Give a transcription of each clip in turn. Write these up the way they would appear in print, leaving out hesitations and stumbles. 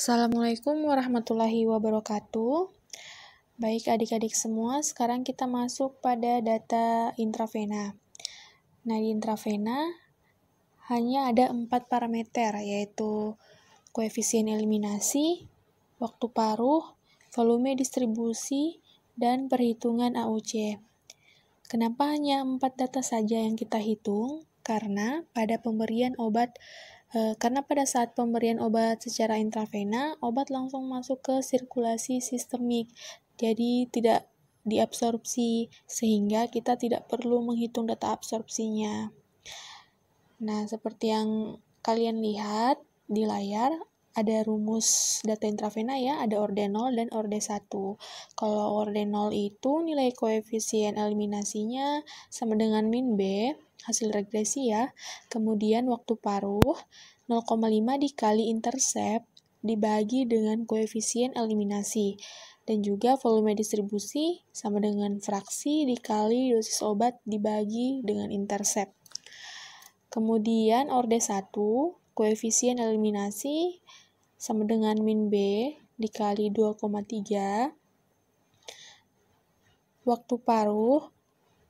Assalamualaikum warahmatullahi wabarakatuh. Baik adik-adik semua, sekarang kita masuk pada data intravena. Nah, di intravena hanya ada 4 parameter, yaitu koefisien eliminasi, waktu paruh, volume distribusi, dan perhitungan AUC. Kenapa hanya 4 data saja yang kita hitung? Karena pada saat pemberian obat secara intravena, obat langsung masuk ke sirkulasi sistemik, jadi tidak diabsorpsi, sehingga kita tidak perlu menghitung data absorpsinya. Nah, seperti yang kalian lihat di layar, ada rumus data intravena ya, ada orde 0 dan orde 1. Kalau orde 0 itu nilai koefisien eliminasinya sama dengan min B, hasil regresi ya. Kemudian waktu paruh 0,5 dikali intercept dibagi dengan koefisien eliminasi. Dan juga volume distribusi sama dengan fraksi dikali dosis obat dibagi dengan intercept. Kemudian orde 1, koefisien eliminasi sama dengan min B dikali 2,3. Waktu paruh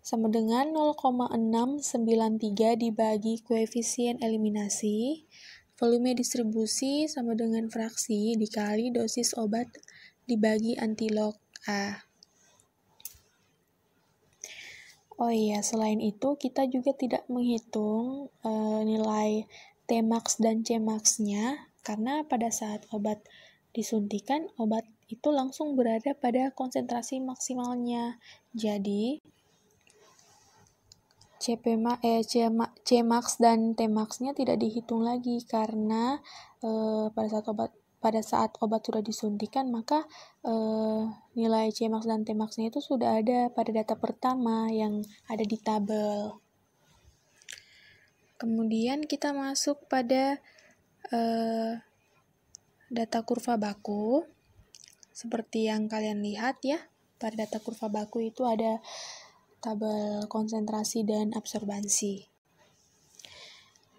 sama dengan 0,693 dibagi koefisien eliminasi. Volume distribusi sama dengan fraksi dikali dosis obat dibagi antilog A. Oh iya, selain itu kita juga tidak menghitung nilai Tmax dan Cmax-nya, karena pada saat obat disuntikan, obat itu langsung berada pada konsentrasi maksimalnya. Jadi, Cmax dan Tmax-nya tidak dihitung lagi, karena pada saat obat sudah disuntikan, maka nilai Cmax dan Tmax-nya itu sudah ada pada data pertama yang ada di tabel. Kemudian kita masuk pada data kurva baku. Seperti yang kalian lihat ya, pada data kurva baku itu ada tabel konsentrasi dan absorbansi.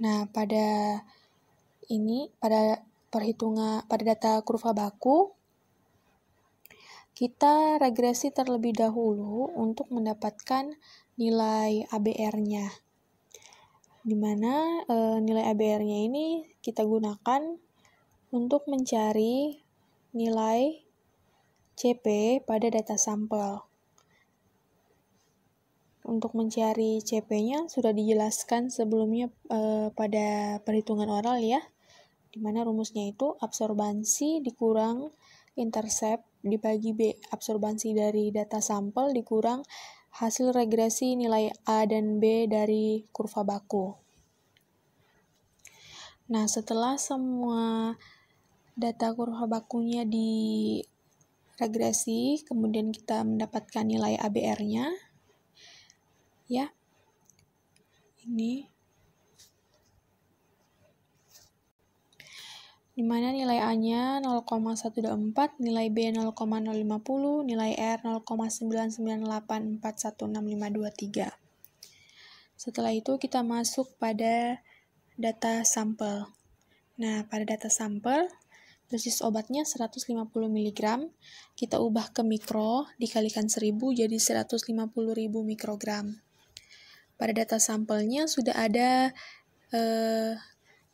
Nah, pada data kurva baku, kita regresi terlebih dahulu untuk mendapatkan nilai ABR-nya. Di mana nilai ABR-nya ini kita gunakan untuk mencari nilai CP pada data sampel. Untuk mencari CP-nya sudah dijelaskan sebelumnya pada perhitungan oral ya, di mana rumusnya itu absorbansi dikurang intercept dibagi B, absorbansi dari data sampel dikurang hasil regresi nilai A dan B dari kurva baku. Nah, setelah semua data kurva bakunya diregresi, kemudian kita mendapatkan nilai ABR-nya, ya, ini, dimana nilai A-nya 0,124, nilai B 0,050, nilai R 0,998416523. Setelah itu kita masuk pada data sampel. Nah, pada data sampel, dosis obatnya 150 mg, kita ubah ke mikro, dikalikan 1000 jadi 150.000 mikrogram. Pada data sampelnya sudah ada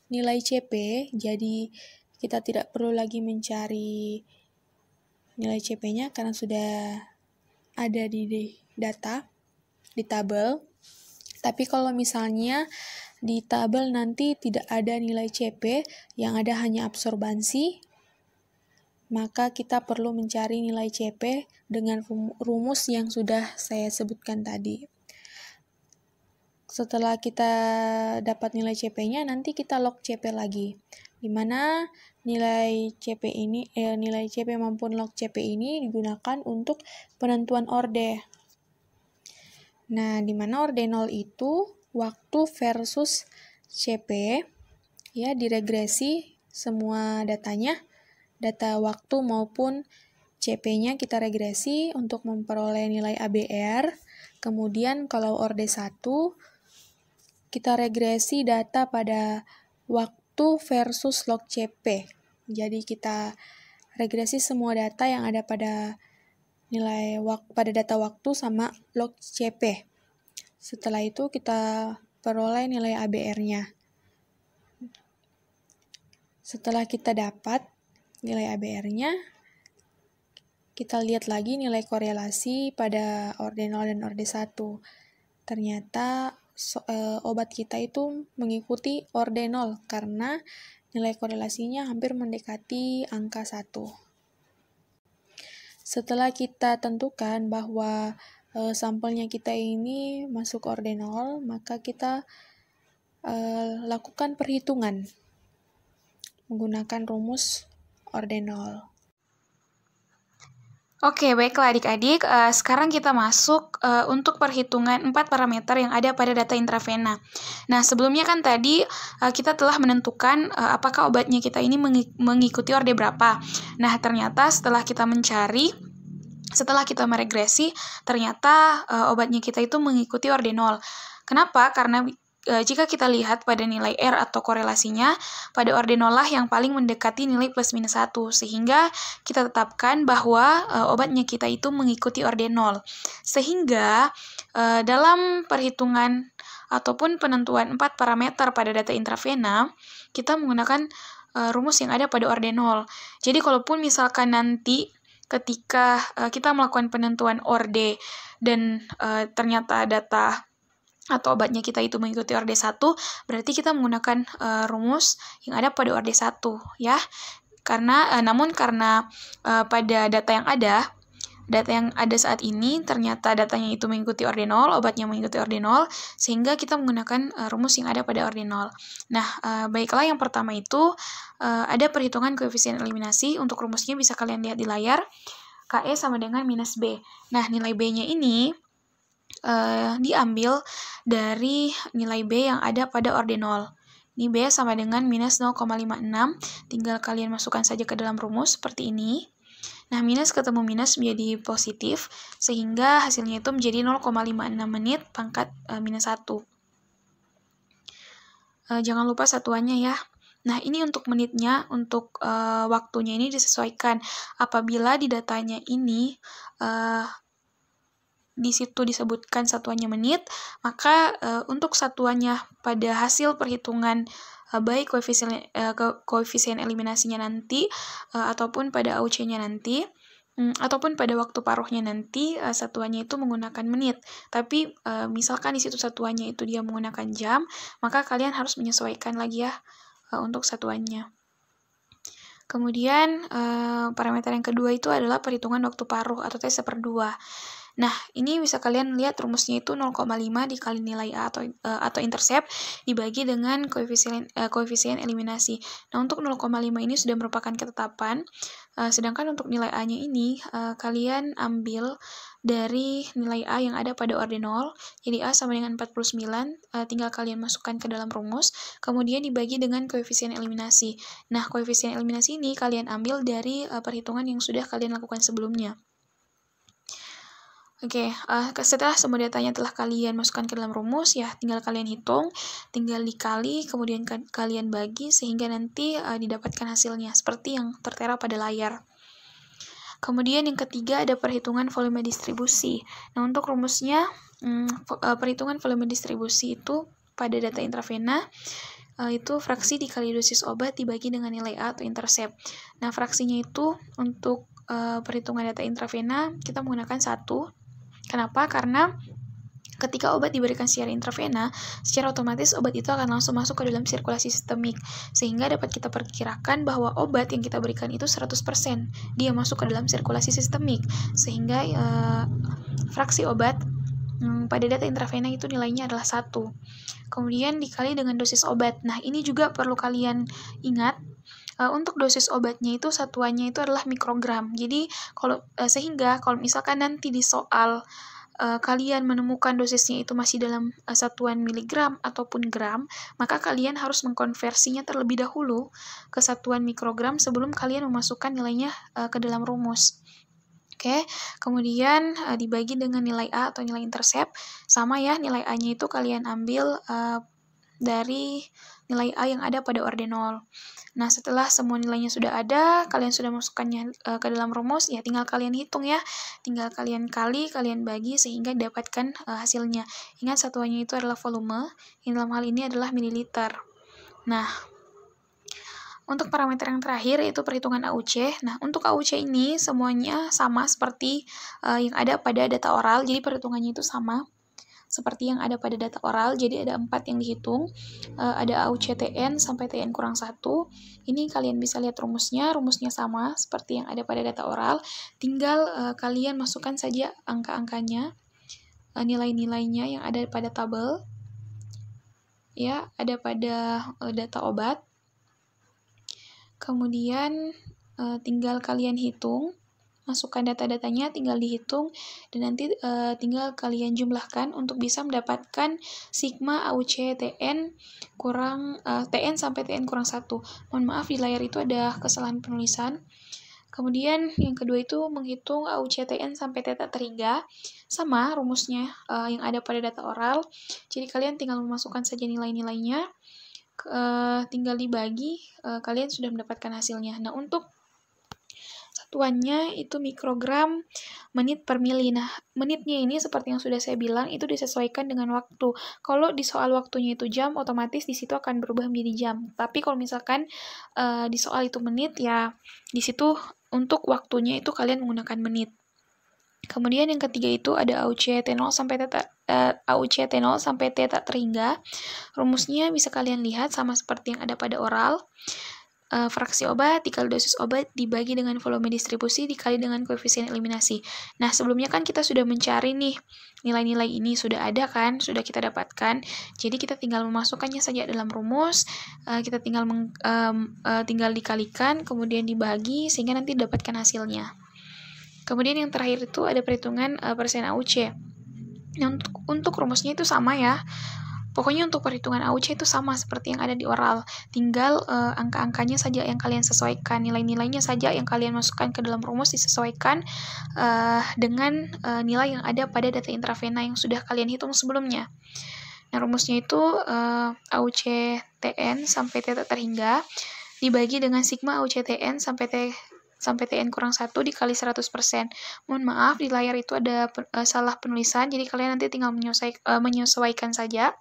nilai CP, jadi kita tidak perlu lagi mencari nilai CP-nya karena sudah ada di data, di tabel. Tapi kalau misalnya di tabel nanti tidak ada nilai CP, yang ada hanya absorbansi, maka kita perlu mencari nilai CP dengan rumus yang sudah saya sebutkan tadi. Setelah kita dapat nilai CP-nya, nanti kita log CP lagi, di mana nilai CP maupun log CP ini digunakan untuk penentuan orde. Nah, di mana orde 0 itu waktu versus CP, ya, diregresi semua datanya, data waktu maupun CP-nya kita regresi untuk memperoleh nilai ABR. Kemudian kalau orde 1, kita regresi data pada waktu versus log CP. Jadi kita regresi semua data yang ada pada pada data waktu sama log CP. Setelah itu kita peroleh nilai ABR-nya. Setelah kita dapat nilai ABR-nya, kita lihat lagi nilai korelasi pada orde 0 dan orde 1. Ternyata obat kita itu mengikuti orde 0 karena nilai korelasinya hampir mendekati angka 1. Setelah kita tentukan bahwa sampelnya kita ini masuk orde 0, maka kita lakukan perhitungan menggunakan rumus orde 0. Oke, baiklah adik-adik. Sekarang kita masuk untuk perhitungan 4 parameter yang ada pada data intravena. Nah, sebelumnya kan tadi kita telah menentukan apakah obatnya kita ini mengikuti orde berapa. Nah, ternyata setelah kita meregresi, ternyata obatnya kita itu mengikuti orde 0. Kenapa? Karena jika kita lihat pada nilai R atau korelasinya, pada orde 0 lah yang paling mendekati nilai plus minus 1, sehingga kita tetapkan bahwa obatnya kita itu mengikuti orde 0. Sehingga dalam perhitungan ataupun penentuan 4 parameter pada data intravena, kita menggunakan rumus yang ada pada orde 0. Jadi kalaupun misalkan nanti ketika kita melakukan penentuan orde dan ternyata data atau obatnya kita itu mengikuti orde 1, berarti kita menggunakan rumus yang ada pada orde 1, ya. Namun karena pada data yang ada saat ini, ternyata datanya itu mengikuti orde 0, obatnya mengikuti orde 0, sehingga kita menggunakan rumus yang ada pada orde 0. Nah, baiklah yang pertama itu ada perhitungan koefisien eliminasi. Untuk rumusnya bisa kalian lihat di layar. KE sama dengan minus B. Nah, nilai B-nya ini diambil dari nilai B yang ada pada orde 0. Ini B sama dengan minus 0,56. Tinggal kalian masukkan saja ke dalam rumus seperti ini. Nah, minus ketemu minus menjadi positif, sehingga hasilnya itu menjadi 0,56 menit pangkat minus 1. Jangan lupa satuannya ya. Nah, ini untuk menitnya, untuk waktunya ini disesuaikan. Apabila di datanya ini di situ disebutkan satuannya menit, maka untuk satuannya pada hasil perhitungan baik koefisien eliminasinya nanti ataupun pada AUC-nya nanti ataupun pada waktu paruhnya nanti satuannya itu menggunakan menit. Tapi misalkan di situ satuannya itu dia menggunakan jam, maka kalian harus menyesuaikan lagi ya untuk satuannya. Kemudian parameter yang kedua itu adalah perhitungan waktu paruh atau T/2. Nah, ini bisa kalian lihat rumusnya itu 0,5 dikali nilai A atau intercept dibagi dengan koefisien eliminasi. Nah, untuk 0,5 ini sudah merupakan ketetapan, sedangkan untuk nilai A-nya ini kalian ambil dari nilai A yang ada pada orde 0. Jadi A sama dengan 49, tinggal kalian masukkan ke dalam rumus, kemudian dibagi dengan koefisien eliminasi. Nah, koefisien eliminasi ini kalian ambil dari perhitungan yang sudah kalian lakukan sebelumnya. Oke, setelah semua datanya telah kalian masukkan ke dalam rumus, ya tinggal kalian hitung, tinggal dikali, kemudian kalian bagi, sehingga nanti didapatkan hasilnya, seperti yang tertera pada layar. Kemudian yang ketiga ada perhitungan volume distribusi. Nah, untuk rumusnya, perhitungan volume distribusi itu pada data intravena, itu fraksi dikali dosis obat dibagi dengan nilai A atau intercept. Nah, fraksinya itu untuk perhitungan data intravena, kita menggunakan 1. Kenapa? Karena ketika obat diberikan secara intravena, secara otomatis obat itu akan langsung masuk ke dalam sirkulasi sistemik, sehingga dapat kita perkirakan bahwa obat yang kita berikan itu 100% dia masuk ke dalam sirkulasi sistemik, sehingga fraksi obat pada data intravena itu nilainya adalah 1. Kemudian dikali dengan dosis obat. Nah, ini juga perlu kalian ingat. Untuk dosis obatnya itu satuannya itu adalah mikrogram. Jadi sehingga kalau misalkan nanti di soal kalian menemukan dosisnya itu masih dalam satuan miligram ataupun gram, maka kalian harus mengkonversinya terlebih dahulu ke satuan mikrogram sebelum kalian memasukkan nilainya ke dalam rumus. Oke, kemudian dibagi dengan nilai A atau nilai intercept. Sama ya, nilai A-nya itu kalian ambil dari nilai A yang ada pada ordenol. Nah, setelah semua nilainya sudah ada, kalian sudah masukkannya ke dalam rumus, ya tinggal kalian hitung ya. Tinggal kalian kali, kalian bagi sehingga dapatkan hasilnya. Ingat satuannya itu adalah volume, yang dalam hal ini adalah mililiter. Nah, untuk parameter yang terakhir yaitu perhitungan AUC. Nah, untuk AUC ini semuanya sama seperti yang ada pada data oral, jadi perhitungannya itu sama seperti yang ada pada data oral. Jadi ada 4 yang dihitung, ada AUC TN sampai TN kurang 1. Ini kalian bisa lihat rumusnya sama seperti yang ada pada data oral, tinggal kalian masukkan saja angka-angkanya, nilai-nilainya yang ada pada tabel, ya, ada pada data obat. Kemudian tinggal kalian hitung, masukkan data-datanya, tinggal dihitung, dan nanti tinggal kalian jumlahkan untuk bisa mendapatkan sigma AUC TN kurang TN sampai TN kurang 1. Mohon maaf di layar itu ada kesalahan penulisan. Kemudian yang kedua itu menghitung AUC TN sampai θ terhingga, sama rumusnya yang ada pada data oral. Jadi kalian tinggal memasukkan saja nilai-nilainya, tinggal dibagi, kalian sudah mendapatkan hasilnya. Nah, untuk satuannya itu mikrogram menit per mili. Nah, menitnya ini seperti yang sudah saya bilang itu disesuaikan dengan waktu. Kalau di soal waktunya itu jam, otomatis di situ akan berubah menjadi jam. Tapi kalau misalkan di soal itu menit, ya di situ untuk waktunya itu kalian menggunakan menit. Kemudian yang ketiga itu ada AUC T0 sampai θ terhingga. Rumusnya bisa kalian lihat sama seperti yang ada pada oral. Fraksi obat dikali dosis obat dibagi dengan volume distribusi dikali dengan koefisien eliminasi. Nah, sebelumnya kan kita sudah mencari nih nilai-nilai ini, sudah ada kan, sudah kita dapatkan. Jadi kita tinggal memasukkannya saja dalam rumus, kita tinggal dikalikan, kemudian dibagi sehingga nanti dapatkan hasilnya. Kemudian yang terakhir itu ada perhitungan persen AUC. Nah, untuk rumusnya itu sama ya. Pokoknya untuk perhitungan AUC itu sama seperti yang ada di oral. Tinggal angka-angkanya saja yang kalian sesuaikan, nilai-nilainya saja yang kalian masukkan ke dalam rumus disesuaikan dengan nilai yang ada pada data intravena yang sudah kalian hitung sebelumnya. Nah, rumusnya itu AUC TN sampai θ terhingga dibagi dengan sigma AUC TN sampai TN kurang 1 dikali 100%. Mohon maaf, di layar itu ada salah penulisan, jadi kalian nanti tinggal menyesuaikan saja.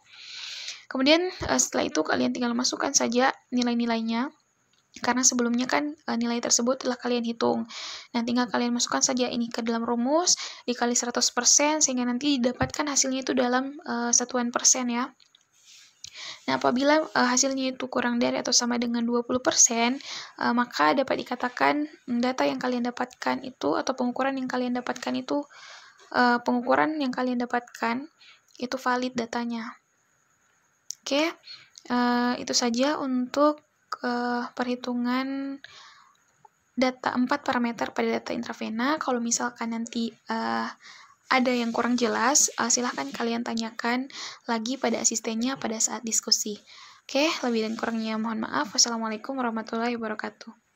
Kemudian setelah itu kalian tinggal masukkan saja nilai-nilainya, karena sebelumnya kan nilai tersebut telah kalian hitung. Nah, tinggal kalian masukkan saja ini ke dalam rumus, dikali 100%, sehingga nanti didapatkan hasilnya itu dalam satuan persen ya. Nah, apabila hasilnya itu kurang dari atau sama dengan 20%, maka dapat dikatakan data yang kalian dapatkan itu, atau pengukuran yang kalian dapatkan itu, valid datanya. Oke, itu saja untuk perhitungan data 4 parameter pada data intravena. Kalau misalkan nanti ada yang kurang jelas, silahkan kalian tanyakan lagi pada asistennya pada saat diskusi. Oke, lebih dan kurangnya mohon maaf. Wassalamualaikum warahmatullahi wabarakatuh.